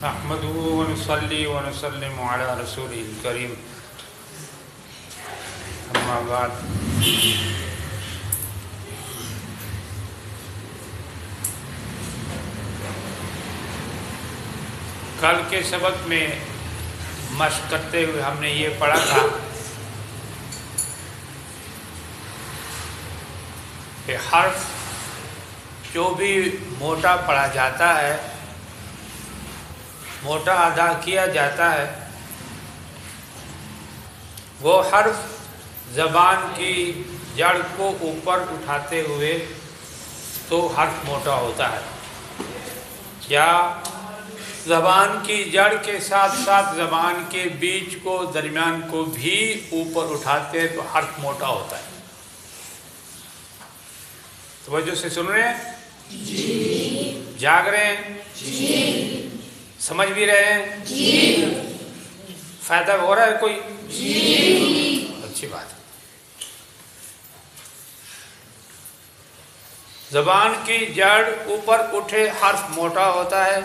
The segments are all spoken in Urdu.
نحمده ونصلي ونسلم على رسوله الكريم اما بعد کل کے سبق میں مشق کرتے ہوئے ہم نے یہ پڑھا تھا کہ حرف جو بھی موٹا پڑھا جاتا ہے، موٹا ادا کیا جاتا ہے، وہ حرف زبان کی جڑ کو اوپر اٹھاتے ہوئے تو حرف موٹا ہوتا ہے، یا زبان کی جڑ کے ساتھ ساتھ زبان کے بیچ کو، درمیان کو بھی اوپر اٹھاتے تو حرف موٹا ہوتا ہے۔ توجہ سے سن رہے ہیں؟ جی۔ جاگ رہے ہیں؟ جی۔ سمجھ بھی رہے ہیں؟ جی۔ فائدہ ہو رہا ہے کوئی؟ جی۔ اچھی بات ہے۔ زبان کی جڑ اوپر اٹھے حرف موٹا ہوتا ہے،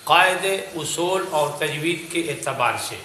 قاعدے، اصول اور تجوید کے اعتبار سے،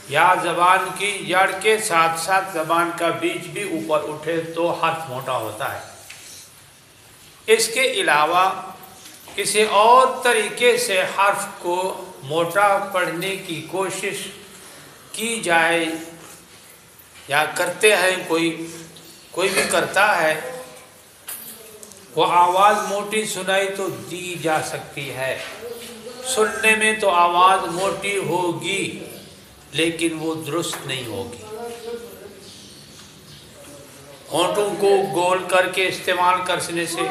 یا زبان کی جڑ کے ساتھ ساتھ زبان کا بیچ بھی اوپر اٹھے تو حرف موٹا ہوتا ہے۔ اس کے علاوہ کسی اور طریقے سے حرف کو موٹا پڑھنے کی کوشش کی جائے یا کرتے ہیں، کوئی بھی کرتا ہے، وہ آواز موٹی سنائی تو دی جا سکتی ہے، سننے میں تو آواز موٹی ہوگی لیکن وہ درست نہیں ہوگی۔ ہونٹوں کو گول کر کے استعمال کرنے سے،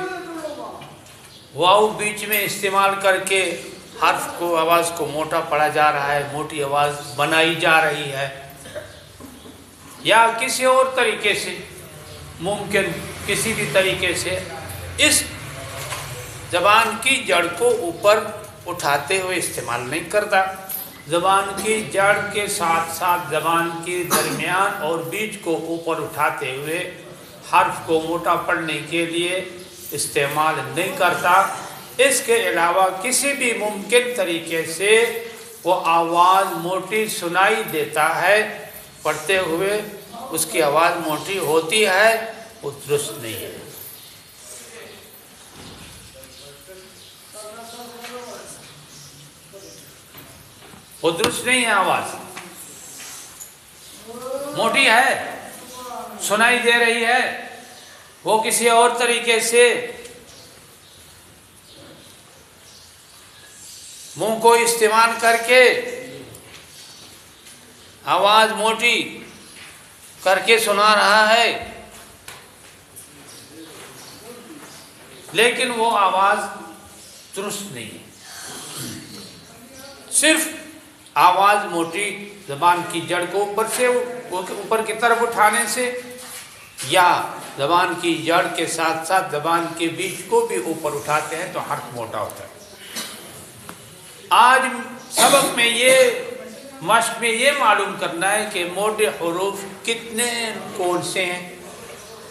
واؤ بیچ میں استعمال کر کے حرف کو، آواز کو موٹا پڑھا جا رہا ہے، موٹی آواز بنائی جا رہی ہے، یا کسی اور طریقے سے، ممکن کسی بھی طریقے سے اس زبان کی جڑ کو اوپر اٹھاتے ہوئے استعمال نہیں کرتا، زبان کی جڑ کے ساتھ ساتھ زبان کے درمیان اور بیچ کو اوپر اٹھاتے ہوئے حرف کو موٹا پڑھنے کے لیے استعمال نہیں کرتا۔ اس کے علاوہ کسی بھی ممکن طریقے سے وہ آواز موٹی سنائی دیتا ہے، پڑھتے ہوئے اس کی آواز موٹی ہوتی ہے، وہ درست نہیں ہے۔ وہ درست نہیں ہے، آواز موٹی ہے، سنائی دے رہی ہے، وہ کسی اور طریقے سے منہ کو استعمال کر کے آواز موٹی کر کے سنا رہا ہے، لیکن وہ آواز درست نہیں ہے۔ صرف آواز موٹی زبان کی جڑ کو اوپر کی طرف اٹھانے سے، یا زبان کی جڑ کے ساتھ ساتھ زبان کے بیچ کو بھی اوپر اٹھاتے ہیں تو حرف موٹا ہوتا ہے۔ آج سبق میں مشق میں یہ معلوم کرنا ہے کہ موٹے حروف کتنے کون سے ہیں،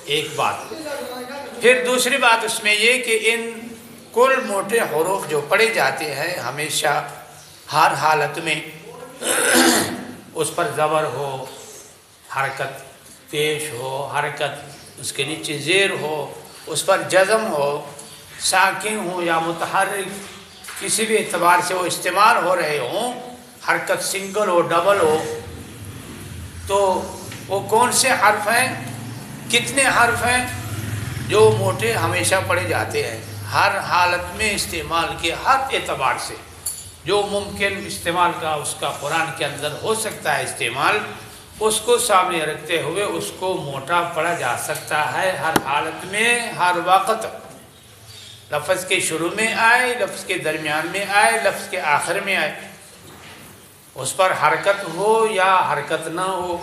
ایک بات۔ پھر دوسری بات اس میں یہ کہ ان کل موٹے حروف جو پڑھے جاتے ہیں، ہمیشہ ہر حالت میں اس پر زبر ہو، حرکت پیش ہو، حرکت اس کے نیچے زیر ہو، اس پر جزم ہو، ساکن ہو یا متحرک، کسی بھی اعتبار سے وہ استعمال ہو رہے ہوں، حرکت سنگل ہو، ڈبل ہو، تو وہ کون سے حرف ہیں، کتنے حرف ہیں جو موٹے ہمیشہ پڑھے جاتے ہیں، ہر حالت میں استعمال کے ہر اعتبار سے جو ممکن استعمال کا اس کا قرآن کے اندر ہو سکتا ہے استعمال، اس کو سامنے رکھتے ہوئے اس کو موٹا پڑھا جا سکتا ہے، ہر حالت میں، ہر وقت، لفظ کے شروع میں آئے، لفظ کے درمیان میں آئے، لفظ کے آخر میں آئے، اس پر حرکت ہو یا حرکت نہ ہو،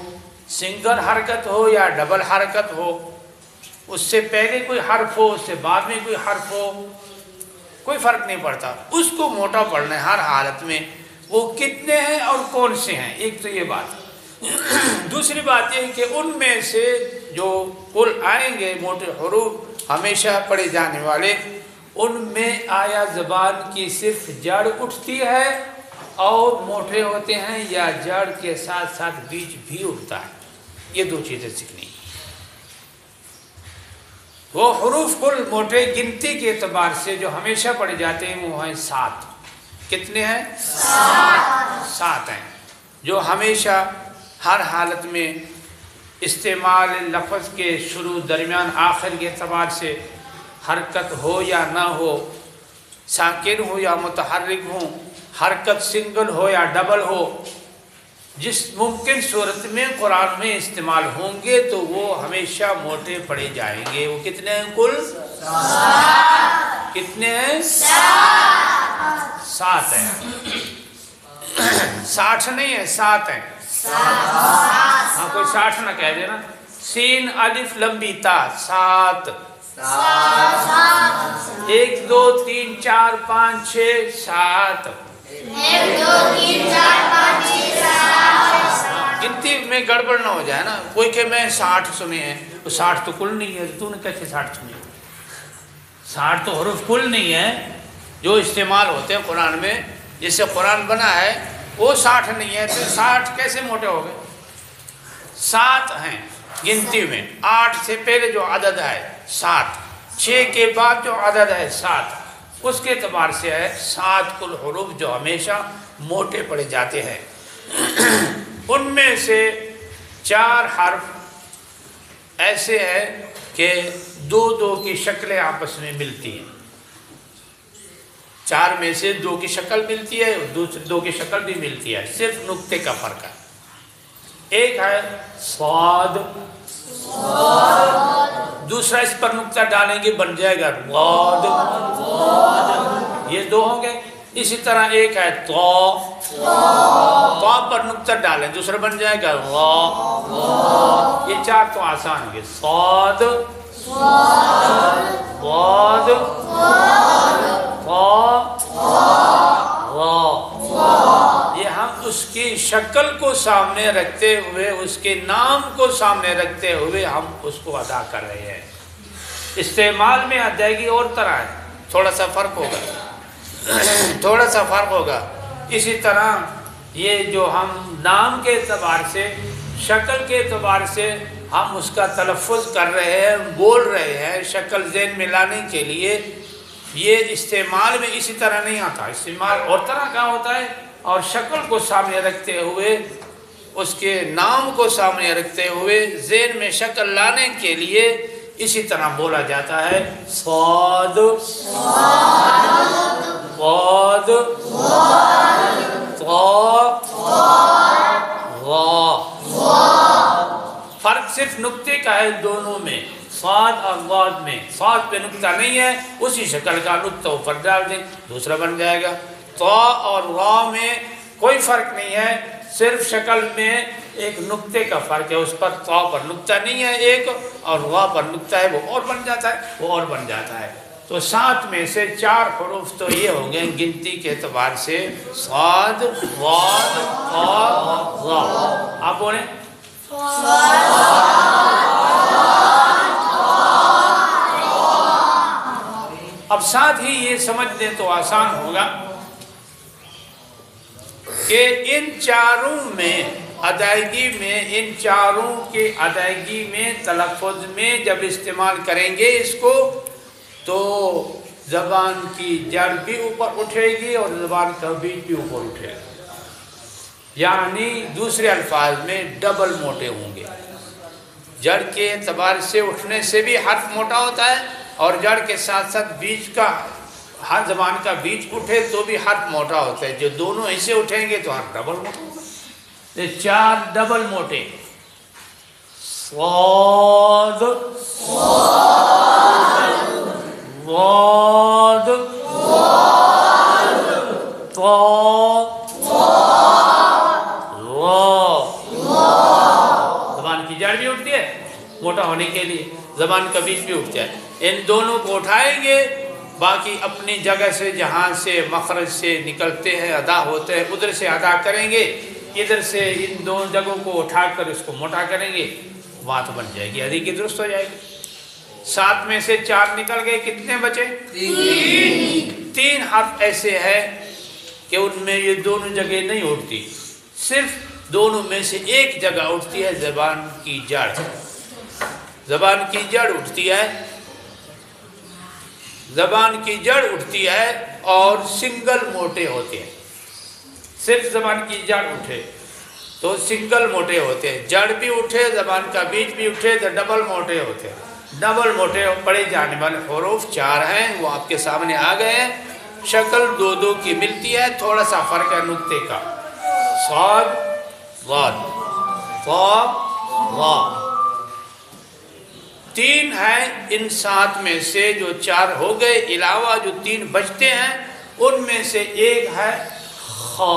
سنگل حرکت ہو یا ڈبل حرکت ہو، اس سے پہلے کوئی حرف ہو، اس سے بعد میں کوئی حرف ہو، کوئی فرق نہیں پڑتا، اس کو موٹا پڑھنا ہے ہر حالت میں۔ وہ کتنے ہیں اور کون سے ہیں، ایک تو یہ بات۔ دوسری بات یہ کہ ان میں سے جو کل آئیں گے موٹے حروف ہمیشہ پڑھے جانے والے، ان میں آیا زبان کی صرف جڑ اٹھتی ہے اور موٹے ہوتے ہیں یا جڑ کے ساتھ ساتھ بیج بھی اٹھتا ہے؟ یہ دو چیزیں سیکھنی. وہ حروف کل موٹے گنتی کے اعتبار سے جو ہمیشہ پڑھے جاتے ہیں وہ ہیں 7. کتنے ہیں؟ 7 ہیں جو ہمیشہ ہر حالت میں استعمال لفظ کے شروع درمیان آخر کے اعتبار سے حرکت ہو یا نہ ہو، ساکن ہو یا متحرک ہو، حرکت سنگل ہو یا ڈبل ہو، جس ممکن صورت میں قرآن میں استعمال ہوں گے تو وہ ہمیشہ موٹے پڑے جائیں گے. وہ کتنے ہیں کل؟ 7. کتنے ہیں؟ 7 ہیں. 60 نہیں ہے، 7 ہیں. ہاں کوئی 60 نہ کہہ دینا. سین الف لمبی تا 7. 1 2 3 4 5 6 7. 1 2 3 4 5 6 7. گنتی میں گڑبڑ نہ ہو جائے نا. کوئی کہ میں 60 سنے ہیں، وہ 60 تو کل نہیں ہے. تو نے کیسے 60 سنے؟ 60 تو حروف کل نہیں ہے جو استعمال ہوتے ہیں قرآن میں. جس سے قرآن بنا ہے وہ 60 نہیں ہے، تو 60 کیسے موٹے ہو گئے؟ 7 ہیں گنتی میں. 8 سے پہلے جو عدد ہے 7، 6 کے بعد جو عدد ہے 7، اس کے اعتبار سے ہے 7 کل حروف جو ہمیشہ موٹے پڑے جاتے ہیں. ان میں سے 4 حرف ایسے ہیں کہ 2 کی شکلیں آپس میں ملتی ہیں. 4 میں سے 2 کی شکل ملتی ہے، دوسری 2 کی شکل بھی ملتی ہے، صرف نقطے کا فرق ہے. ایک ہے صاد، دوسرا اس پر نقطہ ڈالیں گے بن جائے گا غاد. یہ 2 ہوں گے. اسی طرح ایک ہے تو پر نقطہ ڈالیں دوسرا بن جائے گا غا. یہ 4 تو آسان ہوں گے. صاد، غاد، یہ ہم اس کی شکل کو سامنے رکھتے ہوئے، اس کے نام کو سامنے رکھتے ہوئے ہم اس کو ادا کر رہے ہیں. استعمال میں ادائیگی اور طرح ہے، تھوڑا سا فرق ہوگا. اسی طرح یہ جو ہم نام کے اعتبار سے، شکل کے اعتبار سے ہم اس کا تلفظ کر رہے ہیں، بول رہے ہیں شکل ذہن میں لانے کے لیے. یہ استعمال میں اسی طرح نہیں آتا. استعمال اور طرح کا ہوتا ہے اور شکل کو سامنے رکھتے ہوئے، اس کے نام کو سامنے رکھتے ہوئے ذہن میں شکل لانے کے لیے اسی طرح بولا جاتا ہے. صاد، غاد، فرق صرف نقطے کا ہے دونوں میں. صاد اور غاد میں صاد پہ نقطہ نہیں ہے، اسی شکل کا نقطہ اوپر ڈال دیں دوسرا بن جائے گا. طا اور را میں کوئی فرق نہیں ہے، صرف شکل میں ایک نقطے کا فرق ہے. اس پر طا پر نقطہ نہیں ہے ایک، اور را پر نقطہ ہے، وہ اور بن جاتا ہے. تو 7 میں سے 4 حروف تو یہ ہوں گے گنتی کے اعتبار سے، صاد، غاد، طا، را. آپ بولیں. اب ساتھ ہی یہ سمجھ لیں تو آسان ہوگا کہ ان چاروں میں ادائیگی میں، ان چاروں کے ادائیگی میں، تلفظ میں جب استعمال کریں گے اس کو تو زبان کی جڑ بھی اوپر اٹھے گی اور زبان کا بیج بھی اوپر اٹھے گا. یعنی دوسرے الفاظ میں ڈبل موٹے ہوں گے. جڑ کے اعتبار سے اٹھنے سے بھی حرف موٹا ہوتا ہے، اور جڑ کے ساتھ ساتھ بیج کا، ہر زبان کا بیج اٹھے تو بھی حرف موٹا ہوتا ہے. جو دونوں ایسے اٹھیں گے تو حرف ڈبل موٹا ہوگا. 4 ڈبل موٹے. صاد، غاد، طا، را. زبان کی جڑ بھی اٹھتی ہے موٹا ہونے کے لیے، زبان کا بیج بھی اٹھتا ہے. ان دونوں کو اٹھائیں گے، باقی اپنی جگہ سے جہاں سے مخرج سے نکلتے ہیں ادا ہوتے ہیں ادھر سے ادا کریں گے. ادھر سے ان دونوں جگہوں کو اٹھا کر اس کو موٹا کریں گے، بات بن جائے گی، ادائیگی درست ہو جائے گی. 7 میں سے 4 نکل گئے، کتنے بچے؟ 3 حرف ایسے ہیں کہ ان میں یہ دونوں جگہ نہیں اٹھتی، صرف دونوں میں سے ایک جگہ اٹھتی ہے، زبان کی جڑ، زبان کی جڑ اٹھتی ہے، زبان کی جڑ اٹھتی ہے اور سنگل موٹے ہوتے ہیں، صرف زبان کی جڑ اٹھے تو سنگل موٹے ہوتے ہیں، جڑ بھی اٹھے زبان کا بیچ بھی اٹھے تو ڈبل موٹے ہوتے ہیں۔ ڈبل موٹے پڑے جانے والے حروف 4 ہیں، وہ آپ کے سامنے آ گئے ہیں، شکل 2 کی ملتی ہے، تھوڑا سا فرق ہے نقطے کا، صاد ضاد طا ظا۔ 3 ہیں، ان 7 میں سے جو 4 ہو گئے علاوہ جو 3 بچتے ہیں ان میں سے ایک ہے خا،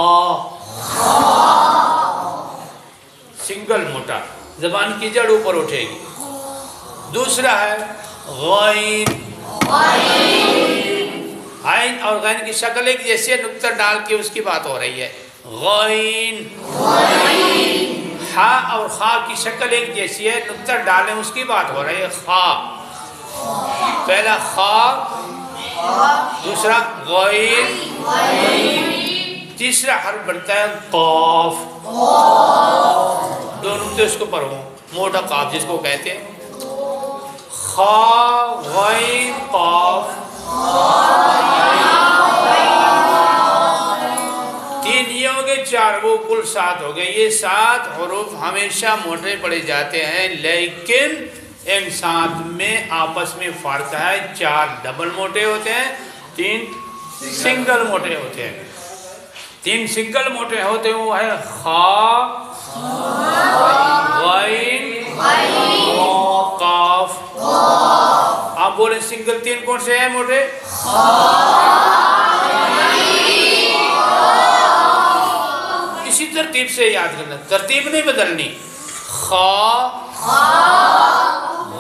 سنگل موٹا، زبان کی جڑ اوپر اٹھے گی۔ دوسرا ہے غین، عین اور غین کی شکل ایک جیسے نقطہ ڈال کے اس کی بات ہو رہی ہے، غین۔ ہا اور خا کی شکل ایک جیسی ہے، نقطہ ڈالیں اس کی بات ہو رہی ہے، خا۔ پہلا خا، دوسرا غین، تیسرا حرف بنتا ہے قاف، 2 نقطے اس کو پڑھو، موٹا قاف جس کو کہتے ہیں، خا غین قاف۔ 3 یہ ہو گئے، 4 وہ کل 7 ہو گئے۔ یہ 7 حروف ہمیشہ موٹے پڑے جاتے ہیں، لیکن ان 7 میں آپس میں فرق ہے، 4 ڈبل موٹے ہوتے ہیں، 3 سنگل موٹے ہوتے ہیں۔ 3 سنگل موٹے ہوتے ہیں، وہ ہے خا غین قاف۔ آپ بولیں سنگل 3 کون سے ہیں موٹے؟ اسی ترتیب سے یاد کرنا، ترتیب نہیں بدلنی، خا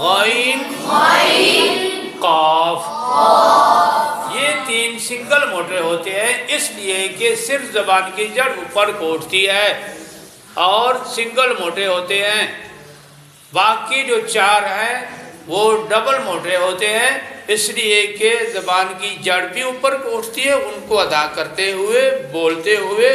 غین قاف۔ یہ 3 سنگل موٹے ہوتے ہیں، اس لیے کہ صرف زبان کی جڑ اوپر کو اٹھتی ہے اور سنگل موٹے ہوتے ہیں۔ باقی جو 4 ہیں وہ ڈبل موٹے ہوتے ہیں، اس لیے کہ زبان کی جڑ بھی اوپر کو اٹھتی ہے، ان کو ادا کرتے ہوئے، بولتے ہوئے،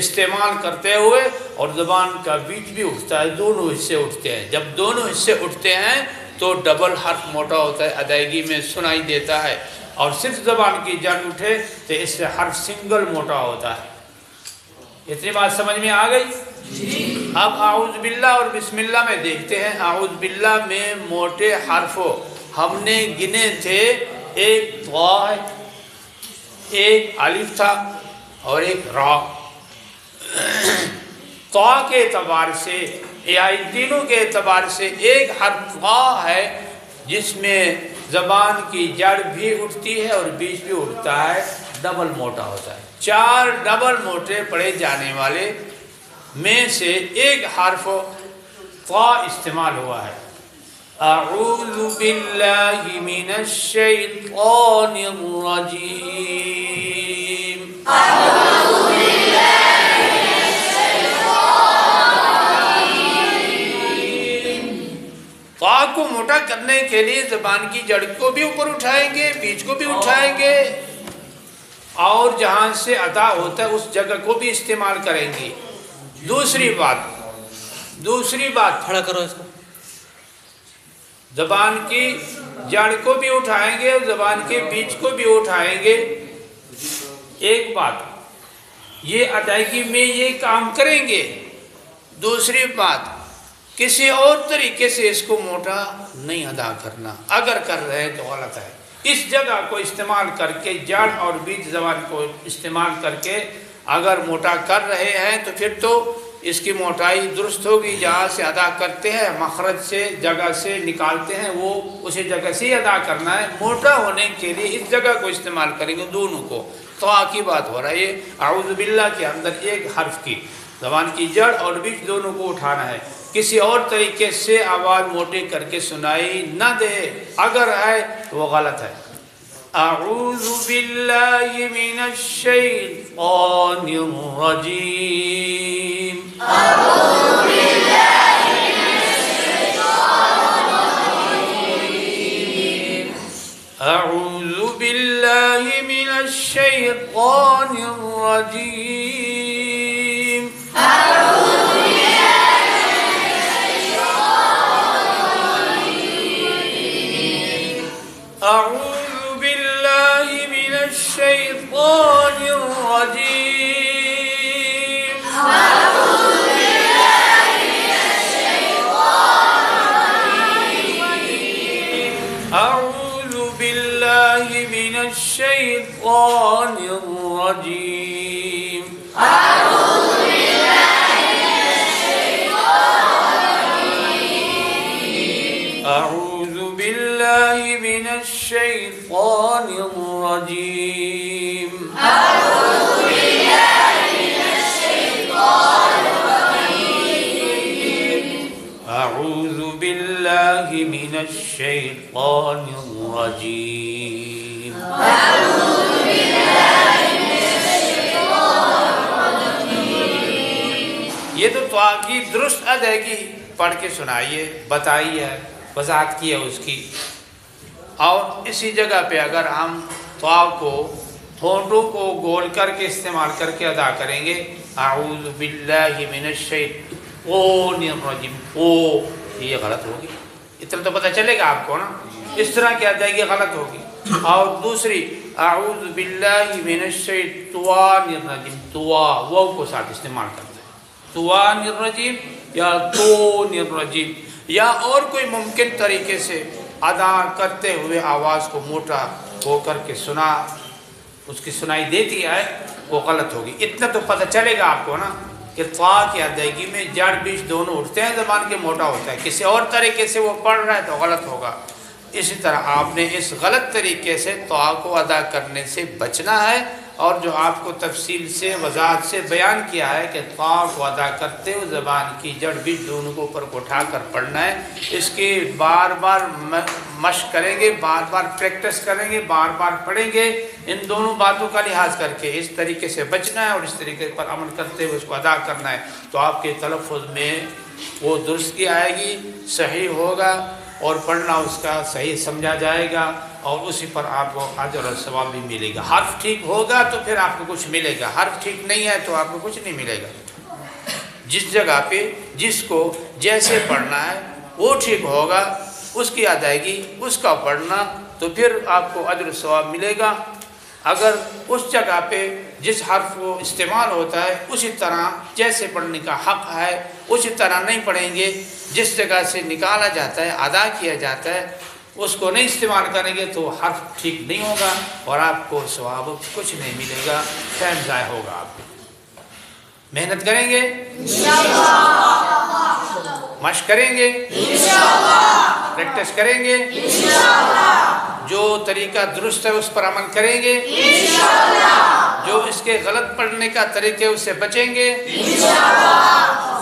استعمال کرتے ہوئے، اور زبان کا بیچ بھی اٹھتا ہے، دونوں حصے اٹھتے ہیں۔ جب دونوں حصے اٹھتے ہیں تو ڈبل حرف موٹا ہوتا ہے، ادائیگی میں سنائی دیتا ہے، اور صرف زبان کی جڑ اٹھے تو اس سے حرف سنگل موٹا ہوتا ہے۔ اتنی بات سمجھ میں آ گئی؟ اب اعوذ باللہ اور بسم اللہ میں دیکھتے ہیں۔ اعوذ باللہ میں موٹے حرفوں ہم نے گنے تھے، ایک طا ہے، ایک الف تھا اور ایک را۔ طا کے اعتبار سے یا ان تینوں کے اعتبار سے ایک حرف طا ہے جس میں زبان کی جڑ بھی اٹھتی ہے اور بیچ بھی اٹھتا ہے، ڈبل موٹا ہوتا ہے۔ 4 ڈبل موٹے پڑے جانے والے میں سے ایک حرف طا استعمال ہوا ہے۔ اعوذ باللہ من الشیطان الرجیم۔ اعوذ باللہ من الشیطان الرجیم۔ طا کو موٹا کرنے کے لیے زبان کی جڑ کو بھی اوپر اٹھائیں گے، بیچ کو بھی اٹھائیں گے، اور جہاں سے ادا ہوتا ہے اس جگہ کو بھی استعمال کریں گے۔ دوسری بات کھڑا کرو اس کو، زبان کی جڑ کو بھی اٹھائیں گے اور زبان کے بیچ کو بھی اٹھائیں گے۔ ایک بات، یہ ادائیگی میں یہ کام کریں گے۔ دوسری بات، کسی اور طریقے سے اس کو موٹا نہیں ادا کرنا، اگر کر رہے ہیں تو غلط ہے۔ اس جگہ کو استعمال کر کے، جڑ اور بیچ زبان کو استعمال کر کے اگر موٹا کر رہے ہیں تو پھر تو اس کی موٹائی درست ہوگی۔ جہاں سے ادا کرتے ہیں، مخرج سے، جگہ سے نکالتے ہیں، وہ اسی جگہ سے ہی ادا کرنا ہے۔ موٹا ہونے کے لیے اس جگہ کو استعمال کریں گے، دونوں کو۔ طا کی بات ہو رہی ہے، اعوذ باللہ کے اندر ایک حرف کی زبان کی جڑ اور بیچ دونوں کو اٹھانا ہے۔ کسی اور طریقے سے آواز موٹی کر کے سنائی نہ دے، اگر ہے تو وہ غلط ہے۔ اعوذ باللہ من الشیطان الرجیم۔ اعوذ باللہ من الشیطان الرجیم۔ الشيطان الرجيم أعوذ بالله من الشيطان الرجيم أعوذ بالله من الشيطان الرجيم أعوذ بالله من الشيطان الرجيم أعوذ بالله من الشيطان الرجيم یہ تو دعا کی درست ادائیگی پڑھ کے سنائیے، بتائیے، وضاحت کی ہے اس کی. اور اسی جگہ پہ اگر ہم دعا کو ہونٹوں کو گول کر کے استعمال کر کے ادا کریں گے، اعوذ باللہ من الشیطان الرجیم، یہ غلط ہوگی. اتنا تو پتہ چلے گا آپ کو نا، اس طرح کی ادائیگی غلط ہوگی. اور دوسری اعوذ باللہ من الشیطان الرجیم، واو کو ساتھ استعمال کرتے ہیں، توان الرجیم یا تون الرجیم، یا اور کوئی ممکن طریقے سے ادا کرتے ہوئے آواز کو موٹا ہو کر کے سنا، اس کی سنائی دیتی ہے، وہ غلط ہوگی. اتنا تو پتہ چلے گا آپ کو نا کہ طا کی ادائیگی میں جڑ بیچ دونوں اٹھتے ہیں، زبان کے موٹا ہوتا ہے. کسی اور طریقے سے وہ پڑھ رہا ہے تو غلط ہوگا. اسی طرح آپ نے اس غلط طریقے سے طا کو ادا کرنے سے بچنا ہے، اور جو آپ کو تفصیل سے وضاحت سے بیان کیا ہے کہ طا کو ادا کرتے ہوئے زبان کی جڑ بیچ دونوں کو اوپر کو اٹھا کر پڑھنا ہے. اس کی بار بار مشق کریں گے، بار بار پریکٹس کریں گے، بار بار پڑھیں گے. ان دونوں باتوں کا لحاظ کر کے اس طریقے سے بچنا ہے اور اس طریقے پر عمل کرتے ہوئے اس کو ادا کرنا ہے، تو آپ کے تلفظ میں وہ درستگی آئے گی، صحیح ہوگا، اور پڑھنا اس کا صحیح سمجھا جائے گا، اور اسی پر آپ کو اجر اور ثواب بھی ملے گا. حرف ٹھیک ہوگا تو پھر آپ کو کچھ ملے گا، حرف ٹھیک نہیں ہے تو آپ کو کچھ نہیں ملے گا. جس جگہ پہ جس کو جیسے پڑھنا ہے وہ ٹھیک ہوگا، اس کی ادائیگی، اس کا پڑھنا، تو پھر آپ کو اجر و ثواب ملے گا. اگر اس جگہ پہ جس حرف کو استعمال ہوتا ہے اسی طرح جیسے پڑھنے کا حق ہے اسی طرح نہیں پڑھیں گے، جس جگہ سے نکالا جاتا ہے، ادا کیا جاتا ہے، اس کو نہیں استعمال کریں گے تو حرف ٹھیک نہیں ہوگا اور آپ کو ثواب کچھ نہیں ملے گا، ٹائم ضائع ہوگا. آپ محنت کریں گے، مشق کریں گے، پریکٹس کریں گے، جو طریقہ درست ہے اس پر عمل کریں گے، جو اس کے غلط پڑھنے کا طریقے اس سے بچیں گے،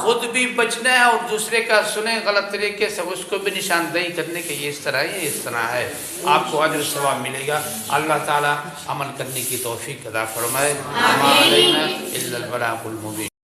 خود بھی بچنا ہے اور دوسرے کا سنیں غلط طریقے سے اس کو بھی نشاندہی کرنے کے یہ اس طرح ہے، اس طرح ہے، آپ کو اجر و ثواب ملے گا. اللہ تعالی عمل کرنے کی توفیق عطا فرمائے. ما علینا الا البلاغ المبین.